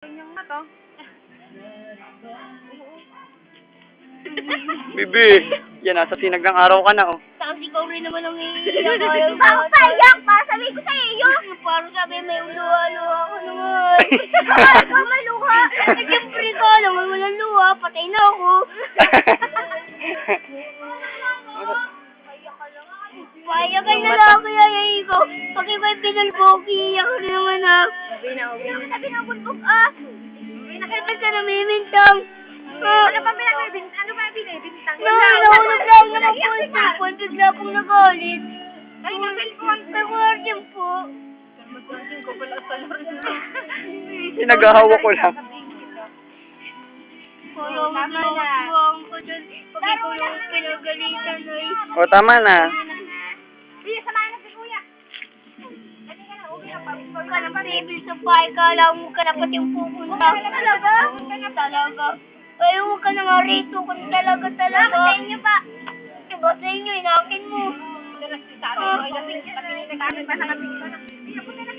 Yung na to. Bibi, yan nasa sinag ng araw ka na, oh. Tapos ikaw rin naman ang iiyak. Parang payak pa, sabi ko sa iyo. Parang sabi may luha-luha ko naman. Parang maluha. Siyempre ka naman walang luha, patay na ako. Payak ka na lang kaya ikaw. Pag ikaw'y pinalbogi, iyak ka rin naman ha. Sabi na buntok ah. Nakita ka na mimintang. Ano ba binibintang? Nahulog lang naman po yung cellphone, bigla pong nagalit. Ay, na-cellphone. Nag-warning po. Mag-warning ko pala sa laro. Pinaghahawa ko lang. Kaya magluwang ko dyan. Pag ikaw lang pinagalitan ay. O, tama na. Sige, samahan na si Kuya. Kasi ka na, uwi na pa. Pag ka ng baby sa bahay, kala mo ka na pati yung pupunta. Talaga? Talaga. Ay, huwag ka na nga rito kung talaga. Sa inyo ba? Diba sa inyo, inakin mo. Sa akin, ay lasing kita, pinili ka akin pa sa kapit. Hindi, punta na